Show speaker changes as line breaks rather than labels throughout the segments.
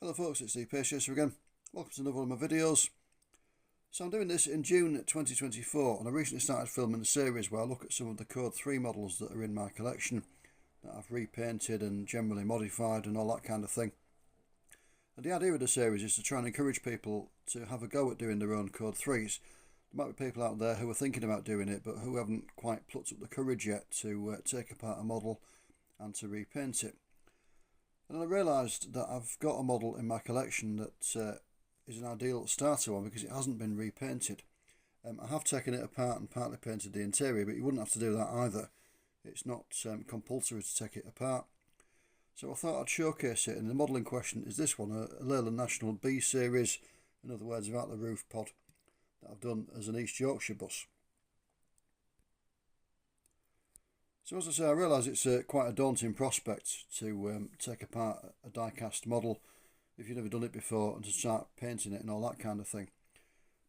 Hello folks, it's the Pace Chaser again. Welcome to another one of my videos. So I'm doing this in June 2024 and I recently started filming a series where I look at some of the Code 3 models that are in my collection that I've repainted and generally modified and all that kind of thing. And the idea of the series is to try and encourage people to have a go at doing their own Code 3s. There might be people out there who are thinking about doing it but who haven't quite plucked up the courage yet to take apart a model and to repaint it. And I realised that I've got a model in my collection that is an ideal starter one because it hasn't been repainted. I have taken it apart and partly painted the interior, but you wouldn't have to do that either. It's not compulsory to take it apart. So I thought I'd showcase it, and the model in question is this one, a Leyland National B series, in other words, about the roof pod, that I've done as an East Yorkshire bus. So as I say, I realise it's quite a daunting prospect to take apart a die-cast model if you've never done it before and to start painting it and all that kind of thing.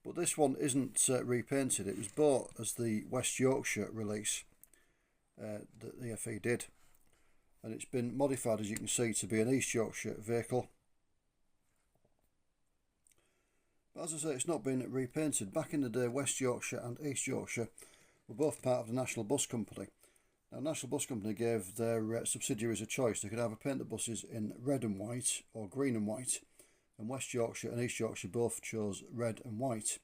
But this one isn't repainted. It was bought as the West Yorkshire release that the FE did. And it's been modified, as you can see, to be an East Yorkshire vehicle. But as I say, it's not been repainted. Back in the day, West Yorkshire and East Yorkshire were both part of the National Bus Company. Now, National Bus Company gave their subsidiaries a choice. They could either paint the buses in red and white or green and white, and West Yorkshire and East Yorkshire both chose red and white.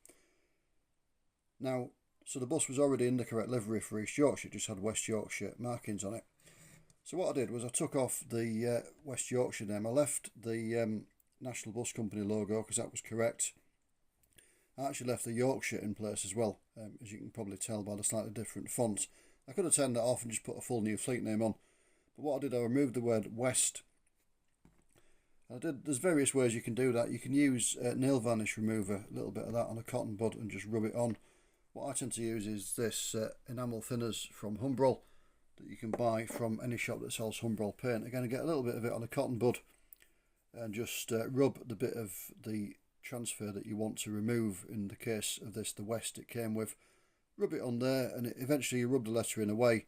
Now, so the bus was already in the correct livery for East Yorkshire, it just had West Yorkshire markings on it. So what I did was I took off the West Yorkshire name. I left the National Bus Company logo because that was correct. I actually left the Yorkshire in place as well, as you can probably tell by the slightly different font. I could have turned that off and just put a full new fleet name on, but what I did, I removed the word West. There's various ways you can do that. You can use nail varnish remover, a little bit of that on a cotton bud and just rub it on. What I tend to use is this enamel thinners from Humbrol that you can buy from any shop that sells Humbrol paint. Again, I get a little bit of it on a cotton bud and just rub the bit of the transfer that you want to remove. In the case of this, the West it came with. Rub it on there, and eventually you rub the lettering away,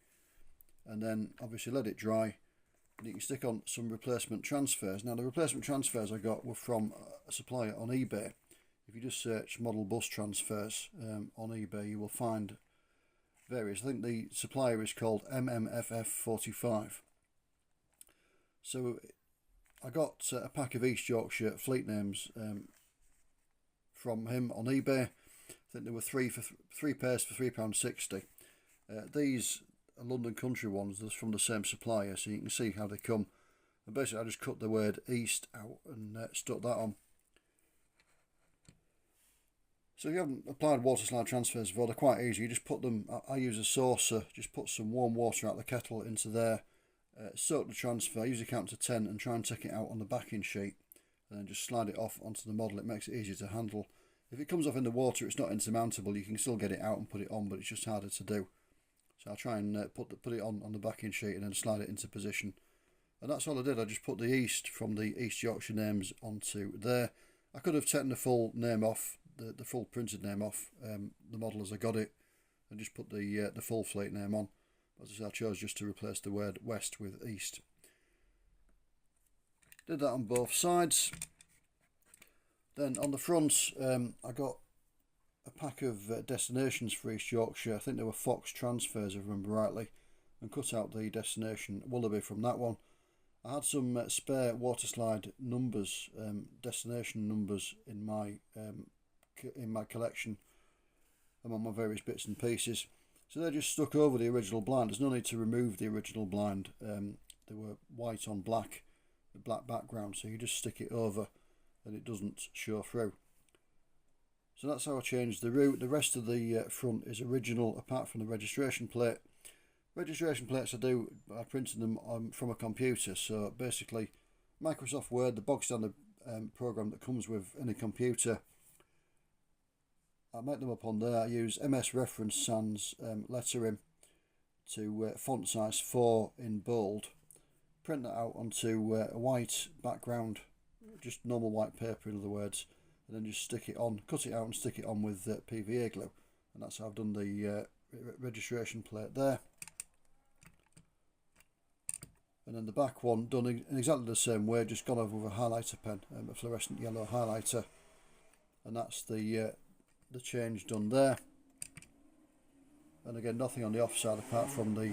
and then obviously let it dry, and you can stick on some replacement transfers. Now the replacement transfers I got were from a supplier on eBay. If you just search model bus transfers on eBay, you will find various. I think the supplier is called MMFF45. So I got a pack of East Yorkshire fleet names from him on eBay. I think there were three pairs for £3.60. These are London Country ones. They're from the same supplier, so you can see how they come. And basically, I just cut the word East out and stuck that on. So if you haven't applied water slide transfers before, they're quite easy. You just put them. I use a saucer. Just put some warm water out of the kettle into there. Soak the transfer. Usually count to 10 and try and take it out on the backing sheet, and then just slide it off onto the model. It makes it easier to handle. If it comes off in the water, it's not insurmountable. You can still get it out and put it on, but it's just harder to do. So I'll try and put it on the backing sheet and then slide it into position. And that's all I did. I just put the East from the East Yorkshire names onto there. I could have taken the full name off, the full printed name off the model as I got it, and just put the full fleet name on. But as I said, I chose just to replace the word West with East. Did that on both sides. Then on the front, I got a pack of destinations for East Yorkshire. I think they were Fox transfers, if I remember rightly, and cut out the destination Willoughby from that one. I had some spare waterslide numbers, destination numbers in my collection among my various bits and pieces. So they're just stuck over the original blind. There's no need to remove the original blind. They were white on black, the black background, so you just stick it over and it doesn't show through. So that's how I changed the route. The rest of the front is original apart from the registration plate. Registration plates I do by printing them from a computer. So basically Microsoft Word, the bog standard program that comes with any computer, I make them up on there. I use MS Reference Sans lettering to font size 4 in bold. Print that out onto a white background, just normal white paper in other words, and then just stick it on, cut it out and stick it on with PVA glue, and that's how I've done the registration plate there. And then the back one done in exactly the same way, just gone over with a highlighter pen, a fluorescent yellow highlighter. And that's the change done there. And again, nothing on the offside apart from the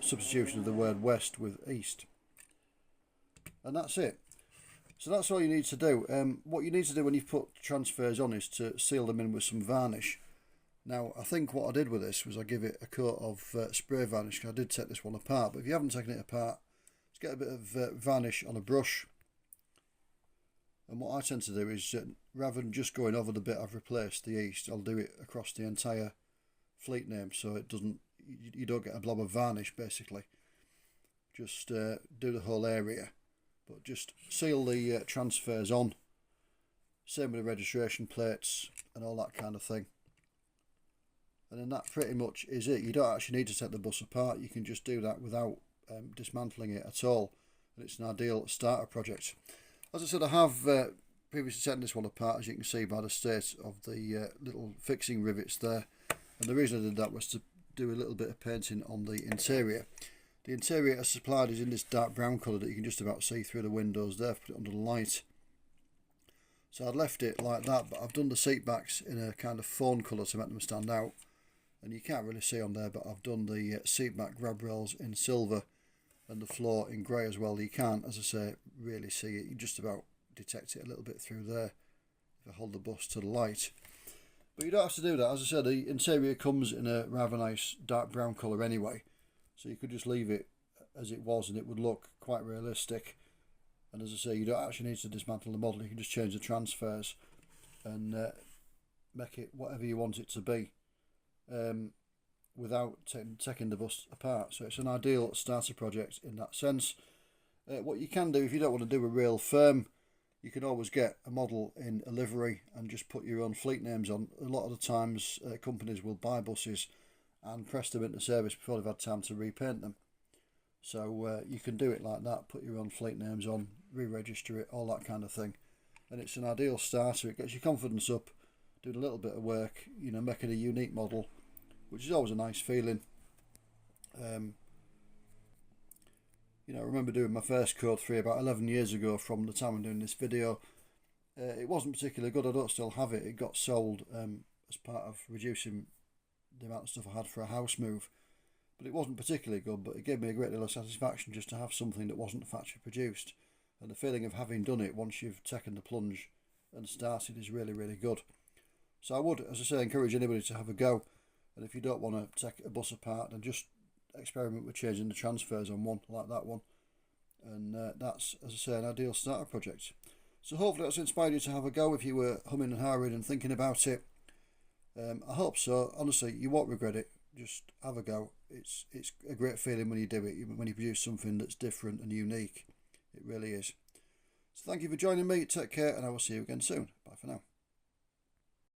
substitution of the word west with east. And that's it. So that's all you need to do. What you need to do when you've put transfers on is to seal them in with some varnish. Now, I think what I did with this was I give it a coat of spray varnish. I did take this one apart, but if you haven't taken it apart, just get a bit of varnish on a brush. And what I tend to do is, rather than just going over the bit I've replaced, the east, I'll do it across the entire fleet name, so it doesn't, you don't get a blob of varnish basically. Just do the whole area, but just seal the transfers on. Same with the registration plates and all that kind of thing. And then that pretty much is it. You don't actually need to take the bus apart. You can just do that without dismantling it at all. And it's an ideal starter project. As I said, I have previously taken this one apart, as you can see by the state of the little fixing rivets there. And the reason I did that was to do a little bit of painting on the interior. The interior as supplied is in this dark brown colour that you can just about see through the windows there. Put it under the light. So I'd left it like that, but I've done the seat backs in a kind of fawn colour to make them stand out. And you can't really see on there, but I've done the seat back grab rails in silver and the floor in grey as well. You can't, as I say, really see it. You just about detect it a little bit through there if I hold the bus to the light. But you don't have to do that. As I said, the interior comes in a rather nice dark brown colour anyway. So you could just leave it as it was and it would look quite realistic. And as I say, you don't actually need to dismantle the model. You can just change the transfers and make it whatever you want it to be. Without taking the bus apart. So it's an ideal starter project in that sense. What you can do if you don't want to do a real firm, you can always get a model in a livery and just put your own fleet names on. A lot of the times companies will buy buses and press them into service before they've had time to repaint them. So you can do it like that, put your own fleet names on, re-register it, all that kind of thing. And it's an ideal starter. It gets your confidence up, doing a little bit of work, you know, making a unique model, which is always a nice feeling. You know, I remember doing my first Code 3 about 11 years ago from the time I'm doing this video. It wasn't particularly good. I don't still have it. It got sold as part of reducing the amount of stuff I had for a house move. But it wasn't particularly good, but it gave me a great deal of satisfaction just to have something that wasn't factory produced. And the feeling of having done it once you've taken the plunge and started is really, really good. So I would, as I say, encourage anybody to have a go. And if you don't want to take a bus apart, then just experiment with changing the transfers on one like that one. And that's, as I say, an ideal starter project. So hopefully that's inspired you to have a go if you were humming and hawing and thinking about it. I hope so. Honestly, you won't regret it. Just have a go. It's a great feeling when you do it, when you produce something that's different and unique. It really is. So thank you for joining me. Take care, and I will see you again soon. Bye for now.